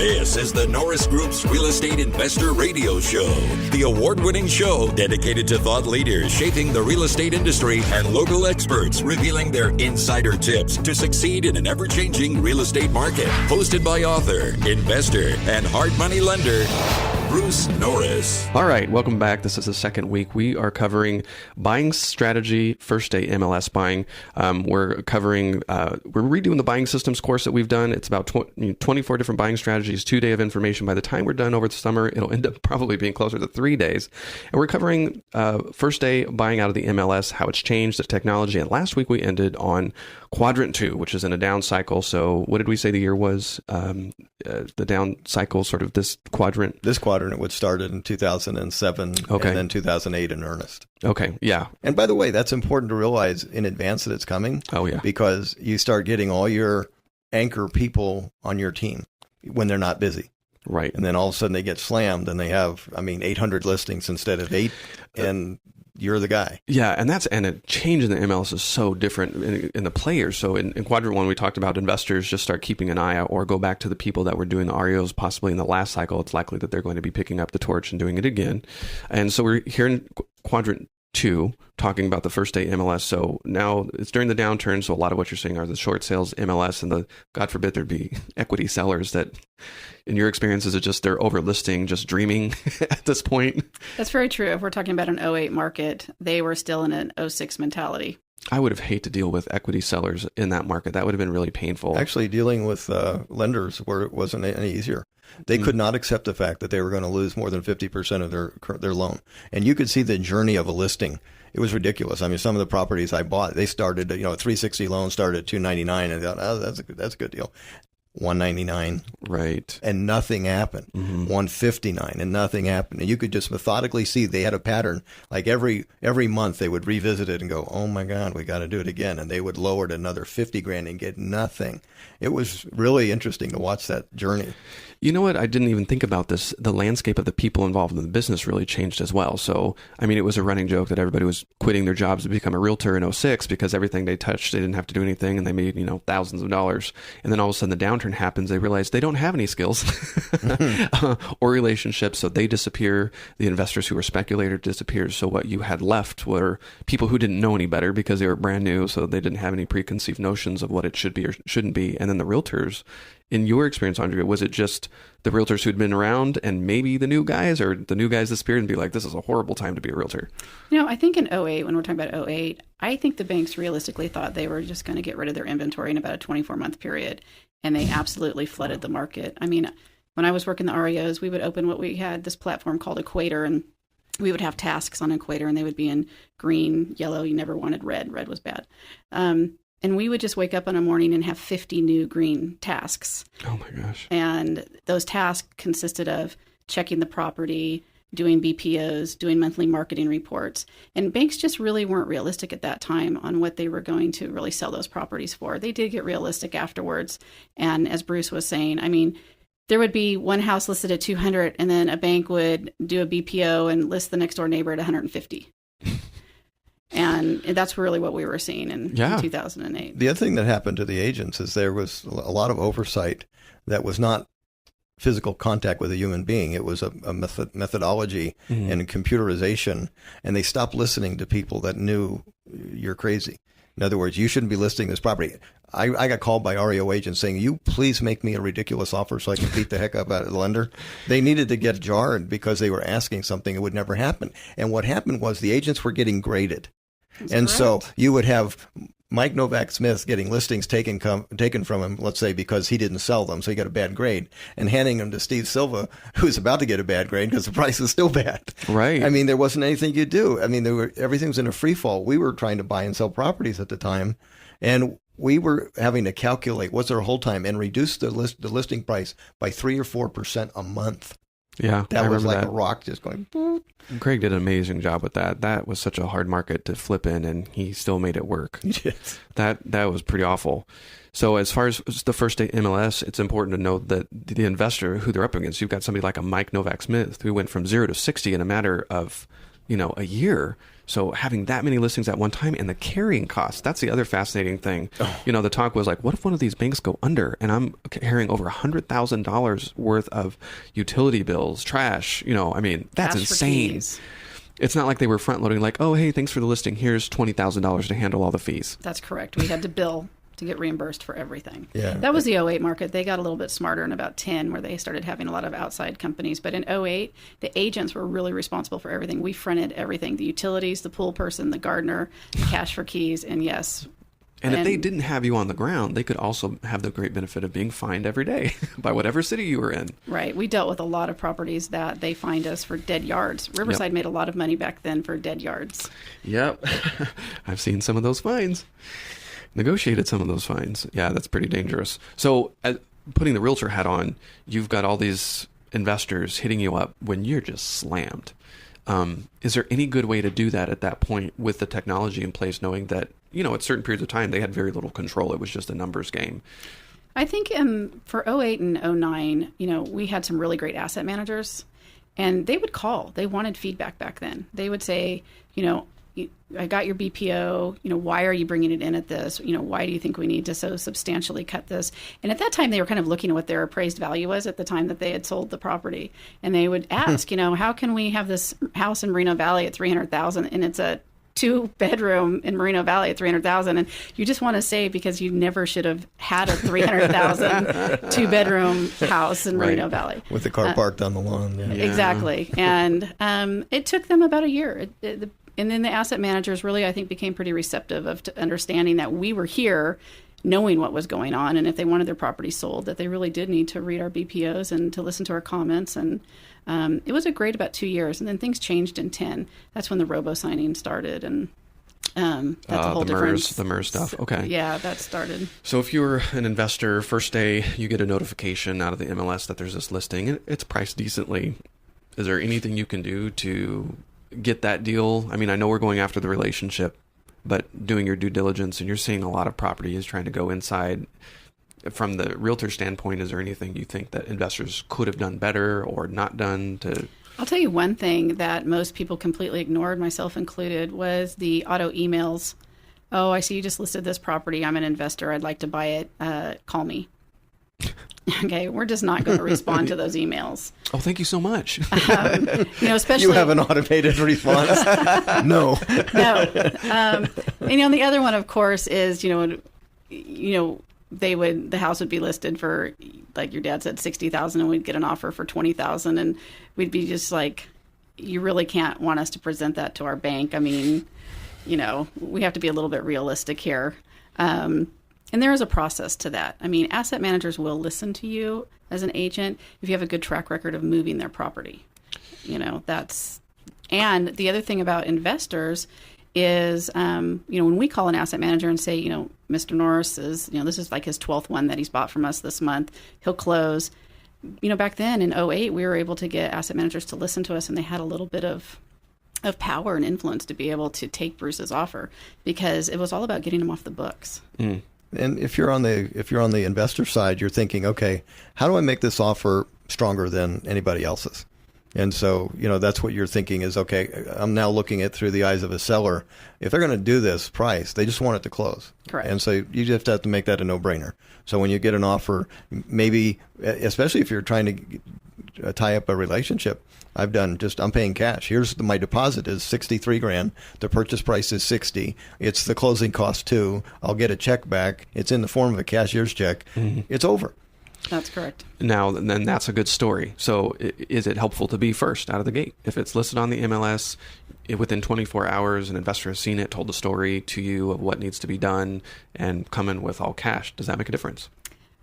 This is the Norris Group's Real Estate Investor Radio Show, the award-winning show dedicated to thought leaders shaping the real estate industry and local experts revealing their insider tips to succeed in an ever-changing real estate market. Hosted by author, investor, and hard money lender, Bruce Norris. All right, welcome back. This is the second week. We are covering buying strategy, first day MLS buying. We're redoing the buying systems course that we've done. It's about 24 different buying strategies, 2 days of information. By the time we're done over the summer, it'll end up probably being closer to 3 days. And we're covering first day buying out of the MLS, how it's changed, the technology. And last week we ended on Quadrant 2, which is in a down cycle. So what did we say the year was? The down cycle, sort of this quadrant? This quadrant would start in 2007 okay. and then 2008 in earnest. Okay, yeah. And by the way, that's important to realize in advance that it's coming. Oh, yeah. Because you start getting all your anchor people on your team when they're not busy. Right. And then all of a sudden they get slammed and they have, 800 listings instead of 8. And you're the guy. Yeah, and a change in the MLS is so different in the players. So in Quadrant 1, we talked about investors just start keeping an eye out or go back to the people that were doing the REOs possibly in the last cycle. It's likely that they're going to be picking up the torch and doing it again. And so we're here in Quadrant 2 talking about the first day MLS. So now it's during the downturn. So a lot of what you're seeing are the short sales MLS and God forbid there'd be equity sellers that, in your experience, is it just they're overlisting, just dreaming at this point? That's very true. If we're talking about an '08 market, they were still in an '06 mentality. I would have hated to deal with equity sellers in that market. That would have been really painful. Actually, dealing with lenders wasn't any easier. They could not accept the fact that they were going to lose more than 50% of their loan. And you could see the journey of a listing. It was ridiculous. Some of the properties I bought, they started, a 360 loan started at $299, and I thought, oh, that's a good deal. $199, right, and nothing happened. $159, and nothing happened. And you could just methodically see they had a pattern. Like every month, they would revisit it and go, "Oh my God, we got to do it again." And they would lower it another $50,000 and get nothing. It was really interesting to watch that journey. You know what? I didn't even think about this. The landscape of the people involved in the business really changed as well. So, it was a running joke that everybody was quitting their jobs to become a realtor in '06 because everything they touched, they didn't have to do anything and they made, thousands of dollars. And then all of a sudden the downturn happens. They realize they don't have any skills or relationships. So they disappear. The investors who were speculators disappear. So what you had left were people who didn't know any better because they were brand new. So they didn't have any preconceived notions of what it should be or shouldn't be. And then the realtors, in your experience, Andrea, was it just the realtors who'd been around and maybe the new guys, or the new guys disappeared and be like, this is a horrible time to be a realtor? I think in '08, when we're talking about '08, I think the banks realistically thought they were just going to get rid of their inventory in about a 24-month period. And they absolutely flooded the market. When I was working the REOs, we would open we had this platform called Equator, and we would have tasks on Equator, and they would be in green, yellow. You never wanted red. Red was bad. And we would just wake up in a morning and have 50 new green tasks. Oh my gosh. And those tasks consisted of checking the property, doing BPOs, doing monthly marketing reports. And banks just really weren't realistic at that time on what they were going to really sell those properties for. They did get realistic afterwards. And as Bruce was saying, there would be one house listed at 200, and then a bank would do a BPO and list the next door neighbor at 150. And that's really what we were seeing in 2008. The other thing that happened to the agents is there was a lot of oversight that was not physical contact with a human being. It was a methodology and computerization, and they stopped listening to people that knew you're crazy. In other words, you shouldn't be listing this property. I got called by REO agents saying, "You please make me a ridiculous offer so I can beat the heck up out of the lender." They needed to get jarred because they were asking something that would never happen. And what happened was the agents were getting graded. So you would have Mike Novak Smith getting listings taken from him, let's say, because he didn't sell them, so he got a bad grade, and handing them to Steve Silva, who's about to get a bad grade because the price is still bad. Right. There wasn't anything you do. Everything was in a free fall. We were trying to buy and sell properties at the time, and we were having to calculate what's our hold time and reduce the listing price by 3 or 4% a month. Yeah, that was like a rock just going. Craig did an amazing job with that. That was such a hard market to flip in, and he still made it work. Yes. That was pretty awful. So as far as the first day MLS, it's important to note that the investor who they're up against, you've got somebody like a Mike Novak Smith who went from 0 to 60 in a matter of, a year. So having that many listings at one time and the carrying costs, that's the other fascinating thing. The talk was like, what if one of these banks go under and I'm carrying over $100,000 worth of utility bills, trash, that's insane. It's not like they were front loading like, oh, hey, thanks for the listing. Here's $20,000 to handle all the fees. That's correct. We had to bill to get reimbursed for everything. Yeah. That was the '08 market. They got a little bit smarter in about 10 where they started having a lot of outside companies. But in '08, the agents were really responsible for everything. We fronted everything, the utilities, the pool person, the gardener, the cash for keys, and yes. And if they didn't have you on the ground, they could also have the great benefit of being fined every day by whatever city you were in. Right. We dealt with a lot of properties that they fined us for dead yards. Riverside made a lot of money back then for dead yards. Yep. I've seen some of those fines. Negotiated some of those fines. Yeah, that's pretty dangerous. So putting the realtor hat on, you've got all these investors hitting you up when you're just slammed. Is there any good way to do that at that point with the technology in place, knowing that, at certain periods of time, they had very little control. It was just a numbers game. I think for '08 and '09, we had some really great asset managers, and they would call. They wanted feedback back then. They would say, I got your BPO, why are you bringing it in at this? Why do you think we need to so substantially cut this? And at that time, they were kind of looking at what their appraised value was at the time that they had sold the property. And they would ask, how can we have this house in Moreno Valley at $300,000 and it's a 2-bedroom in Moreno Valley at $300,000, and you just want to say because you never should have had a $300,000 2-bedroom house in Moreno Valley with the car parked on the lawn. Yeah. Exactly, and it took them about a year. And then the asset managers really, I think, became pretty receptive of understanding that we were here, knowing what was going on, and if they wanted their property sold, that they really did need to read our BPOs and to listen to our comments. And it was a great about 2 years, and then things changed in 10. That's when the robo-signing started, and that's a whole different... The MERS stuff, okay. Yeah, that started. So if you're an investor, first day, you get a notification out of the MLS that there's this listing, and it's priced decently. Is there anything you can do to get that deal? I mean, I know we're going after the relationship, but doing your due diligence, and you're seeing a lot of properties trying to go inside. From the realtor standpoint, is there anything you think that investors could have done better or not done to... I'll tell you one thing that most people completely ignored, myself included, was the auto emails. Oh, I see you just listed this property. I'm an investor. I'd like to buy it. Call me. Okay, we're just not going to respond to those emails. Oh, thank you so much. Especially you have an automated response. No. And the other one, of course, is the house would be listed for, like your dad said, $60,000, and we'd get an offer for $20,000, and we'd be just like, you really can't want us to present that to our bank. I mean, we have to be a little bit realistic here. And there is a process to that. I mean, asset managers will listen to you as an agent if you have a good track record of moving their property. And the other thing about investors is, when we call an asset manager and say, Mr. Norris is, this is like his 12th one that he's bought from us this month, he'll close. Back then in '08, we were able to get asset managers to listen to us, and they had a little bit of power and influence to be able to take Bruce's offer, because it was all about getting him off the books. Mm. And if you're on the investor side, you're thinking, okay, how do I make this offer stronger than anybody else's? And so, that's what you're thinking is, okay, I'm now looking at through the eyes of a seller. If they're going to do this price, they just want it to close. Correct. And so you just have to make that a no-brainer. So when you get an offer, maybe, especially if you're trying to tie up a relationship, I'm paying cash. Here's my deposit is $63,000. The purchase price is $60,000. It's the closing cost too. I'll get a check back. It's in the form of a cashier's check. Mm-hmm. It's over. That's correct. Now, then that's a good story. So is it helpful to be first out of the gate? If it's listed on the MLS, within 24 hours, an investor has seen it, told the story to you of what needs to be done, and come in with all cash, does that make a difference?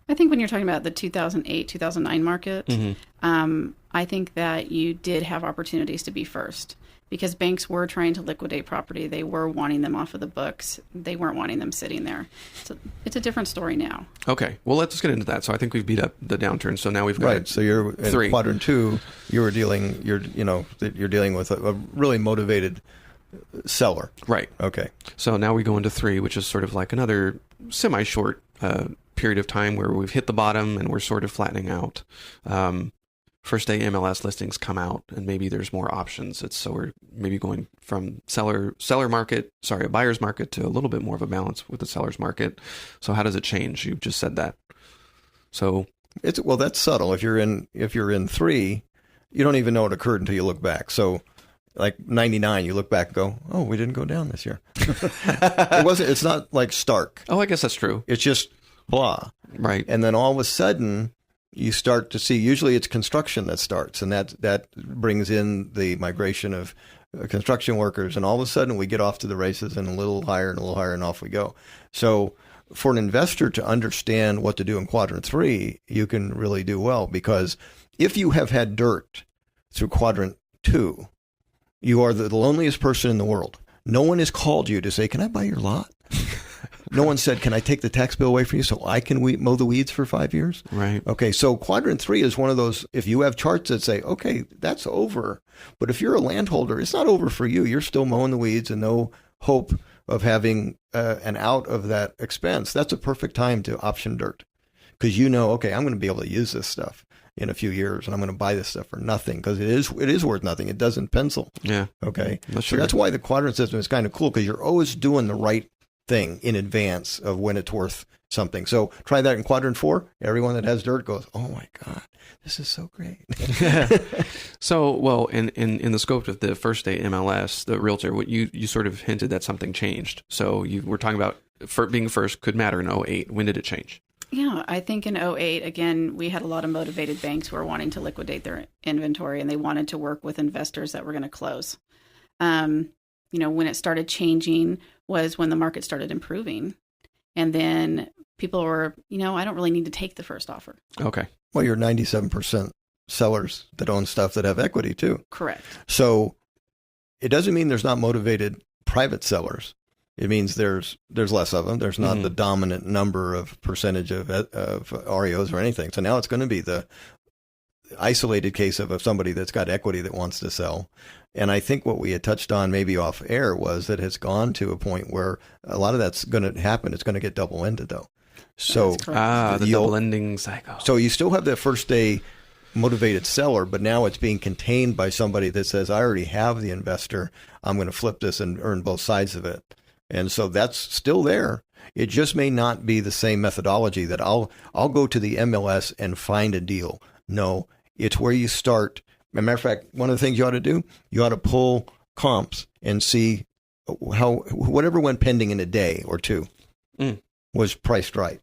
I think when you're talking about the 2008, 2009 market, mm-hmm. I think that you did have opportunities to be first, because banks were trying to liquidate property. They were wanting them off of the books. They weren't wanting them sitting there. So it's a different story now. Okay. Well, let's get into that. So I think we've beat up the downturn. So now we've got right. So you're in 3. Quadrant 2. You're dealing with a really motivated seller. Right. Okay. So now we go into 3, which is sort of like another semi-short period of time where we've hit the bottom and we're sort of flattening out. first day MLS listings come out and maybe there's more options. So we're maybe going from a buyer's market to a little bit more of a balance with the seller's market. So how does it change? You just said that. So that's subtle. If you're in 3, you don't even know it occurred until you look back. So like 99, you look back and go, oh, we didn't go down this year. It's not like stark. Oh, I guess that's true. It's just blah. Right. And then all of a sudden you start to see, usually it's construction that starts, and that brings in the migration of construction workers. And all of a sudden we get off to the races and a little higher and off we go. So for an investor to understand what to do in Quadrant 3, you can really do well, because if you have had dirt through Quadrant 2, you are the loneliest person in the world. No one has called you to say, can I buy your lot? No one said, can I take the tax bill away from you so I can mow the weeds for 5 years? Right. Okay, so Quadrant 3 is one of those, if you have charts that say, okay, that's over. But if you're a landholder, it's not over for you. You're still mowing the weeds and no hope of having an out of that expense. That's a perfect time to option dirt, because you know, okay, I'm going to be able to use this stuff in a few years, and I'm going to buy this stuff for nothing, because it is worth nothing. It doesn't pencil. Yeah. Okay. That's so that's why the quadrant system is kind of cool, because you're always doing the right thing in advance of when it's worth something. So try that in Quadrant 4. Everyone that has dirt goes, oh my God, this is so great. So, well, in the scope of the first day MLS, the Realtor, what you sort of hinted that something changed. So you were talking about being first could matter in 2008. When did it change? Yeah, I think in 2008, again, we had a lot of motivated banks who were wanting to liquidate their inventory, and they wanted to work with investors that were going to close. When it started changing was when the market started improving. And then people were, I don't really need to take the first offer. Okay. Well, you're 97% sellers that own stuff that have equity too. Correct. So it doesn't mean there's not motivated private sellers. It means there's less of them. There's not the dominant number of percentage of REOs or anything. So now it's going to be the isolated case of somebody that's got equity that wants to sell. And I think what we had touched on maybe off air was that it's gone to a point where a lot of that's going to happen. It's going to get double-ended though. So the double-ending cycle. So you still have that first day motivated seller, but now it's being contained by somebody that says, I already have the investor. I'm going to flip this and earn both sides of it. And so that's still there. It just may not be the same methodology that I'll go to the MLS and find a deal. No, it's where you start. As a matter of fact, one of the things you ought to do, you ought to pull comps and see how whatever went pending in a day or two was priced right.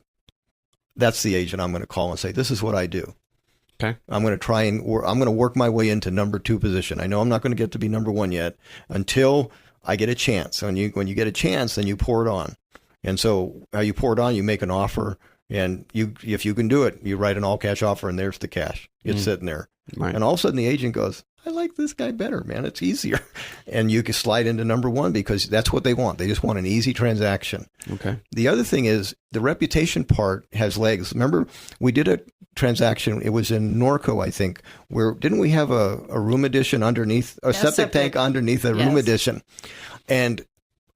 That's the agent I'm going to call and say, this is what I do. Okay. I'm going to try and I'm going to work my way into number 2 position. I know I'm not going to get to be number 1 yet until I get a chance. When you get a chance, then you pour it on. And so how you pour it on, you make an offer, and if you can do it, you write an all cash offer, and there's the cash. It's sitting there. Right. And all of a sudden the agent goes, I like this guy better, man. It's easier. And you can slide into number 1 because that's what they want. They just want an easy transaction. Okay. The other thing is the reputation part has legs. Remember, we did a transaction. It was in Norco, I think, where didn't we have a room addition underneath, a septic tank underneath a room addition? And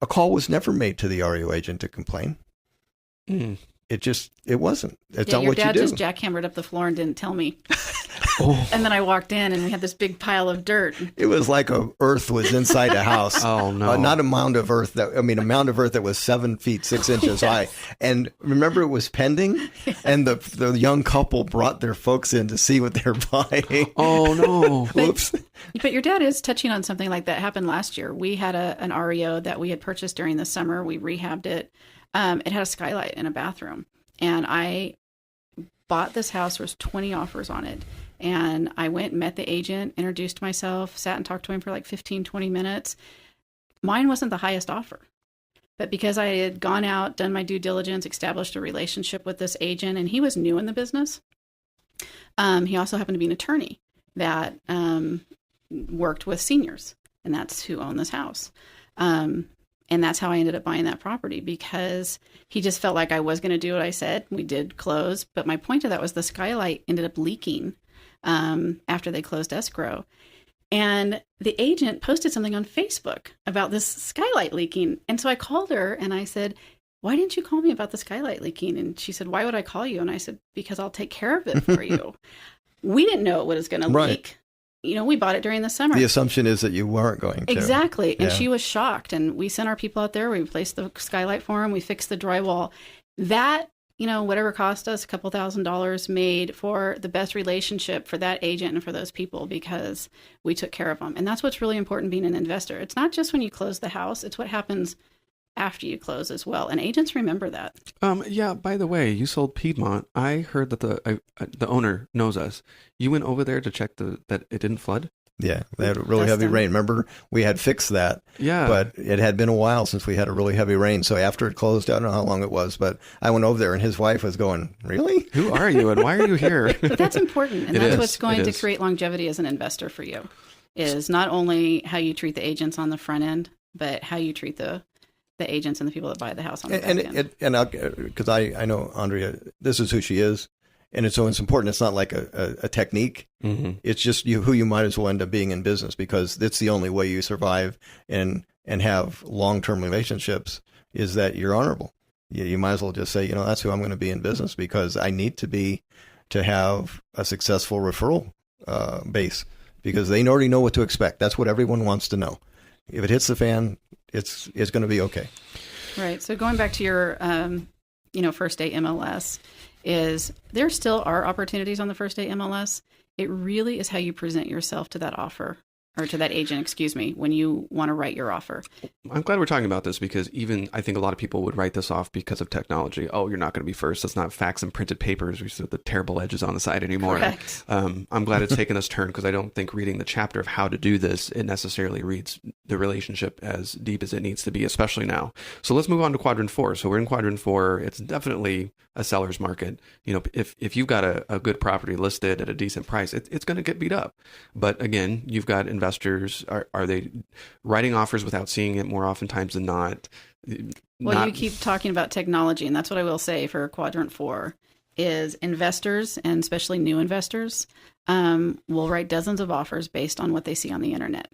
a call was never made to the REO agent to complain. It wasn't. It's not what you do. Your dad just jackhammered up the floor and didn't tell me. And then I walked in and we had this big pile of dirt. It was like earth was inside a house. Oh no! Not a mound of earth. A mound of earth that was 7 feet 6 inches high. And remember, it was pending, and the young couple brought their folks in to see what they're buying. Oh no! Whoops. But your dad is touching on something like that happened last year. We had an REO that we had purchased during the summer. We rehabbed it. It had a skylight in a bathroom, and I bought this house. There was 20 offers on it, and I went and met the agent, introduced myself, sat and talked to him for like 15, 20 minutes. Mine wasn't the highest offer, but because I had gone out, done my due diligence, established a relationship with this agent, and he was new in the business. He also happened to be an attorney that worked with seniors, and that's who owned this house. And that's how I ended up buying that property, because he just felt like I was going to do what I said. We did close. But my point of that was the skylight ended up leaking after they closed escrow. And the agent posted something on Facebook about this skylight leaking. And so I called her and I said, why didn't you call me about the skylight leaking? And she said, why would I call you? And I said, because I'll take care of it for you. We didn't know it was going to Right. leak. We bought it during the summer. The assumption is that you weren't going to. Exactly. And Yeah. she was shocked. And we sent our people out there. We replaced the skylight for them. We fixed the drywall. That, whatever cost us a couple $1,000 made for the best relationship for that agent and for those people because we took care of them. And that's what's really important being an investor. It's not just when you close the house. It's what happens after you close as well. And agents remember that. Yeah, by the way, you sold Piedmont. I heard that the owner knows us. You went over there to check that it didn't flood? Yeah, they had a really heavy rain. Remember, we had fixed that. Yeah. But it had been a while since we had a really heavy rain. So after it closed, I don't know how long it was, but I went over there and his wife was going, really? Who are you and why are you here? But that's important. And It that's is. what's going It to is. create longevity as an investor for you is not only how you treat the agents on the front end, but how you treat the agents and the people that buy the house on the back end. And because I know Andrea, this is who she is. And so it's important. It's not like a technique. Mm-hmm. It's just who you might as well end up being in business because it's the only way you survive and have long-term relationships is that you're honorable. You might as well just say, that's who I'm going to be in business because I need to have a successful referral base because they already know what to expect. That's what everyone wants to know. If it hits the fan, it's going to be okay. Right. So going back to your, first day MLS is there still are opportunities on the first day MLS. It really is how you present yourself to that offer or to that agent, when you want to write your offer. I'm glad we're talking about this because even I think a lot of people would write this off because of technology. Oh, you're not going to be first. That's not fax and printed papers. We see the terrible edges on the side anymore. Correct. I'm glad it's taken this turn because I don't think reading the chapter of how to do this, it necessarily reads the relationship as deep as it needs to be, especially now. So let's move on to Quadrant 4. So we're in Quadrant 4. It's definitely a seller's market. If you've got a good property listed at a decent price, it's going to get beat up. But again, you've got investors. Are they writing offers without seeing it more oftentimes than not? Well, you keep talking about technology, and that's what I will say for Quadrant 4 is investors, and especially new investors, will write dozens of offers based on what they see on the internet.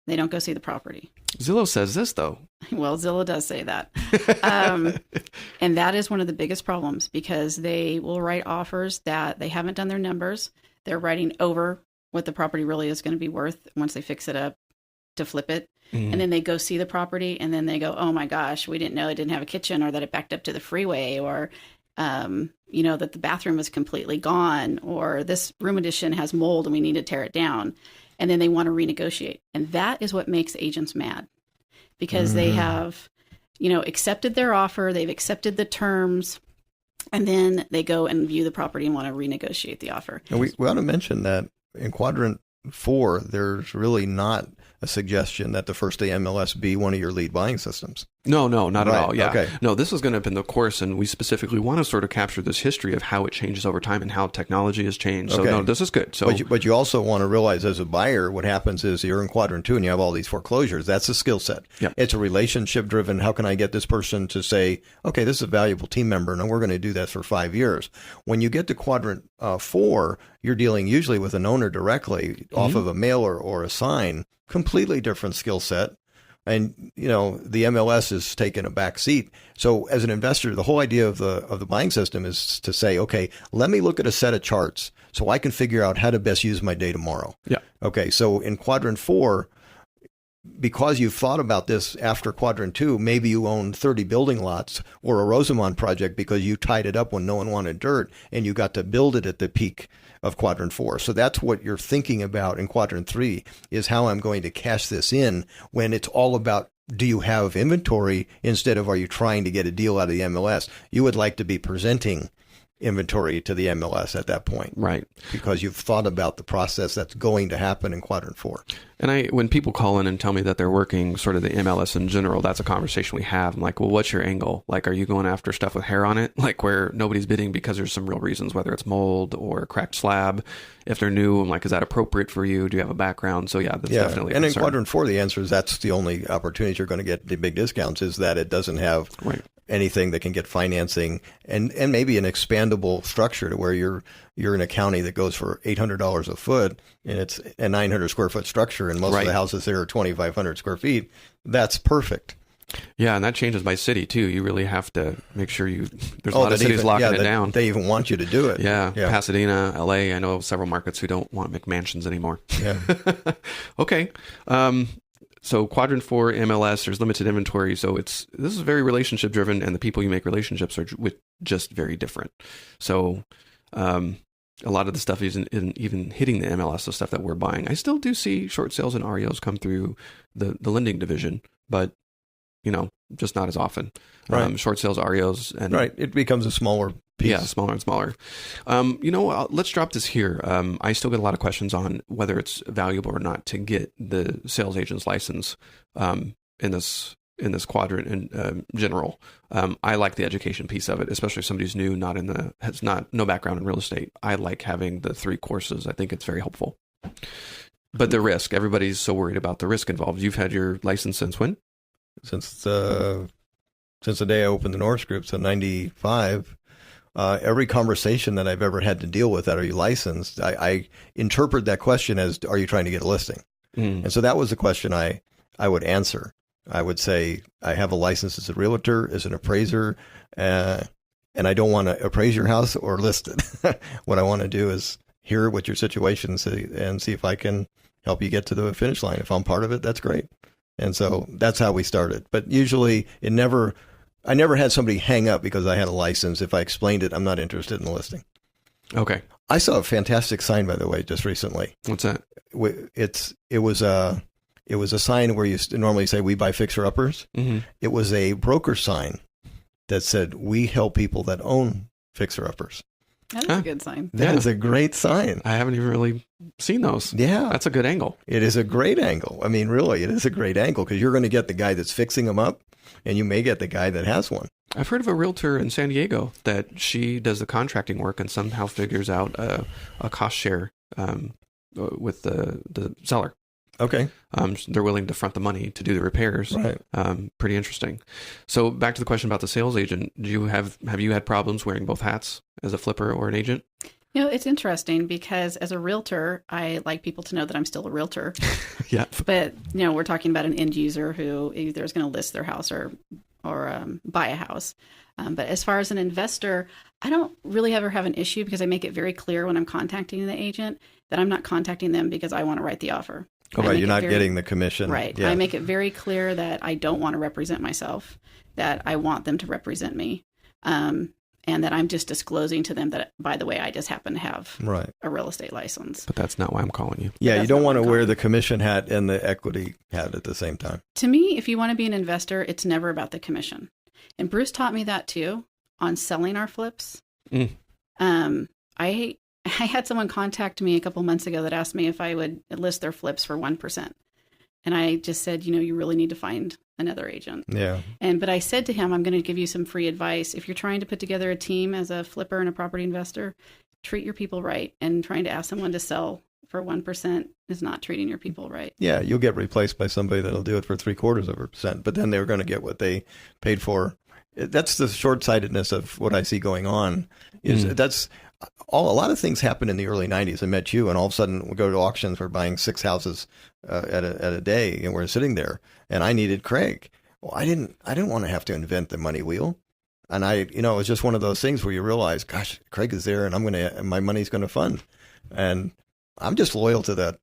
They don't go see the property. Zillow says this, though. Well, Zillow does say that. And that is one of the biggest problems because they will write offers that they haven't done their numbers. They're writing over what the property really is going to be worth once they fix it up to flip it. Mm-hmm. And then they go see the property and then they go, oh my gosh, we didn't know it didn't have a kitchen or that it backed up to the freeway or, that the bathroom was completely gone or this room addition has mold and we need to tear it down. And then they want to renegotiate. And that is what makes agents mad because they have, accepted their offer. They've accepted the terms. And then they go and view the property and want to renegotiate the offer. And we ought to mention that in Quadrant 4, there's really not a suggestion that the first day MLS be one of your lead buying systems. No, not at all. Yeah. Okay. No, this is going to be in the course, and we specifically want to sort of capture this history of how it changes over time and how technology has changed. So, Okay. no, this is good. So, But you also want to realize as a buyer, what happens is you're in Quadrant 2 and you have all these foreclosures. That's a skill set. Yep. It's a relationship driven. How can I get this person to say, okay, this is a valuable team member and we're going to do that for 5 years. When you get to Quadrant 4, you're dealing usually with an owner directly off of a mailer or a sign, completely different skill set. And, the MLS is taking a back seat. So as an investor, the whole idea of the buying system is to say, okay, let me look at a set of charts so I can figure out how to best use my day tomorrow. Yeah. Okay. So in Quadrant 4, because you've thought about this after Quadrant 2, maybe you own 30 building lots or a Rosamond project because you tied it up when no one wanted dirt and you got to build it at the peak of Quadrant 4. So that's what you're thinking about in Quadrant 3 is how I'm going to cash this in when it's all about, do you have inventory instead of are you trying to get a deal out of the MLS? You would like to be presenting inventory to the MLS at that point. right. Because you've thought about the process that's going to happen in Quadrant 4. And when people call in and tell me that they're working sort of the MLS in general, that's a conversation we have. I'm like, well, what's your angle? Like, are you going after stuff with hair on it? Like where nobody's bidding because there's some real reasons, whether it's mold or cracked slab. If they're new, I'm like, is that appropriate for you? Do you have a background? So yeah, that's definitely a and in concern. Quadrant 4, the answer is that's the only opportunity you're going to get the big discounts is that it doesn't have Right. anything that can get financing and maybe an expandable structure to where you're in a county that goes for $800 a foot and it's a 900 square foot structure and most of Right. the houses there are 2,500 square feet. That's perfect. Yeah, and that changes by city too. You really have to make sure there's a lot of cities locking it down. They even want you to do it. Yeah. Pasadena, LA. I know several markets who don't want McMansions anymore. Yeah. Okay. So Quadrant 4 MLS, there's limited inventory. So this is very relationship driven, and the people you make relationships are just very different. So a lot of the stuff isn't even hitting the MLS, the stuff that we're buying. I still do see short sales and REOs come through the lending division, but just not as often. Right. Short sales, REOs, and right. It becomes a smaller piece. Yeah, smaller and smaller. Let's drop this here. I still get a lot of questions on whether it's valuable or not to get the sales agent's license in this quadrant in general. I like the education piece of it, especially if somebody's new, has no background in real estate. I like having the 3 courses. I think it's very helpful. But the risk, everybody's so worried about the risk involved. You've had your license since when? Since the day I opened the Norris Group, so 95. Every conversation that I've ever had to deal with that, are you licensed? I interpret that question as, are you trying to get a listing? And so that was the question I would answer. I would say, I have a license as a realtor, as an appraiser, and I don't want to appraise your house or list it. What I want to do is hear what your situation is and see if I can help you get to the finish line. If I'm part of it, that's great. And so that's how we started. But usually I never had somebody hang up because I had a license. If I explained it, I'm not interested in the listing. Okay. I saw a fantastic sign, by the way, just recently. What's that? It was a sign where you normally say, we buy fixer-uppers. Mm-hmm. It was a broker sign that said, we help people that own fixer-uppers. That is a good sign. That is a great sign. I haven't even really seen those. Yeah. That's a good angle. It is a great angle. I mean, really, it is a great angle because you're going to get the guy that's fixing them up, and you may get the guy that has one. I've heard of a realtor in San Diego that she does the contracting work and somehow figures out a cost share with the seller. Okay. They're willing to front the money to do the repairs. Right. Pretty interesting. So back to the question about the sales agent. Have you had problems wearing both hats as a flipper or an agent? It's interesting because as a realtor, I like people to know that I'm still a realtor. Yeah. But, we're talking about an end user who either is going to list their house or buy a house. But as far as an investor, I don't really ever have an issue because I make it very clear when I'm contacting the agent that I'm not contacting them because I want to write the offer. Oh, right. You're not getting the commission. Right. Yeah. I make it very clear that I don't want to represent myself, that I want them to represent me. And that I'm just disclosing to them that, by the way, I just happen to have a real estate license. But that's not why I'm calling you. Yeah, you don't want to wear the commission hat and the equity hat at the same time. To me, if you want to be an investor, it's never about the commission. And Bruce taught me that too on selling our flips. I had someone contact me a couple months ago that asked me if I would list their flips for 1%. And I just said, you really need to find another agent. Yeah. But I said to him, I'm going to give you some free advice. If you're trying to put together a team as a flipper and a property investor, treat your people right. And trying to ask someone to sell for 1% is not treating your people right. Yeah, you'll get replaced by somebody that'll do it for 0.75%, but then they're going to get what they paid for. That's the short-sightedness of what I see going on. A lot of things happened in the early 90s. I met you, and all of a sudden we go to auctions. We're buying 6 houses at a day, and we're sitting there. And I needed Craig. Well, I didn't want to have to invent the money wheel. And it was just one of those things where you realize, gosh, Craig is there, and my money's going to fund. And I'm just loyal to that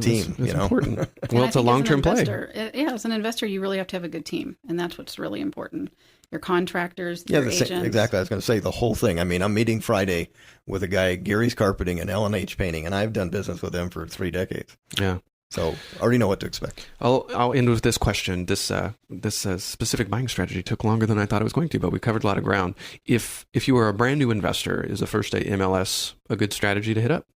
team. It's important. Well, it's a long-term play. As an investor, you really have to have a good team, and that's what's really important. Your contractors, your agents. Exactly. I was going to say the whole thing. I mean, I'm meeting Friday with a guy, Gary's Carpeting and L&H Painting, and I've done business with them for 3 decades. Yeah. So I already know what to expect. I'll end with this question. This specific buying strategy took longer than I thought it was going to, but we covered a lot of ground. If you were a brand new investor, is a first day MLS a good strategy to hit up?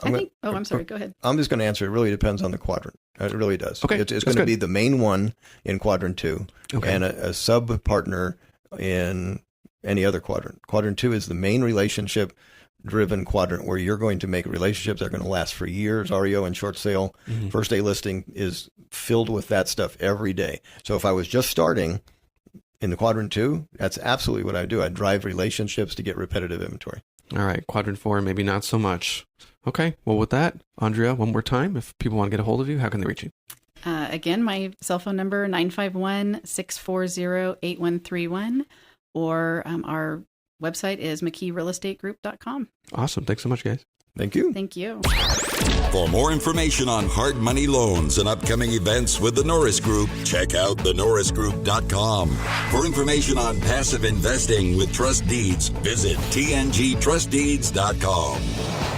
I'm sorry. Go ahead. I'm just going to answer. It really depends on the quadrant. It really does. Okay. It's going to be the main one in Quadrant 2 and a sub-partner in any other quadrant. Quadrant 2 is the main relationship-driven quadrant where you're going to make relationships that are going to last for years. REO and short sale. Mm-hmm. First day listing is filled with that stuff every day. So if I was just starting in the Quadrant 2, that's absolutely what I do. I drive relationships to get repetitive inventory. All right. Quadrant 4, maybe not so much. Okay. Well, with that, Andrea, one more time, if people want to get a hold of you, how can they reach you? Again, my cell phone number, 951-640-8131, or our website is mckeyrealestategroup.com. Awesome. Thanks so much, guys. Thank you. Thank you. For more information on hard money loans and upcoming events with the Norris Group, check out thenorrisgroup.com. For information on passive investing with trust deeds, visit tngtrustdeeds.com.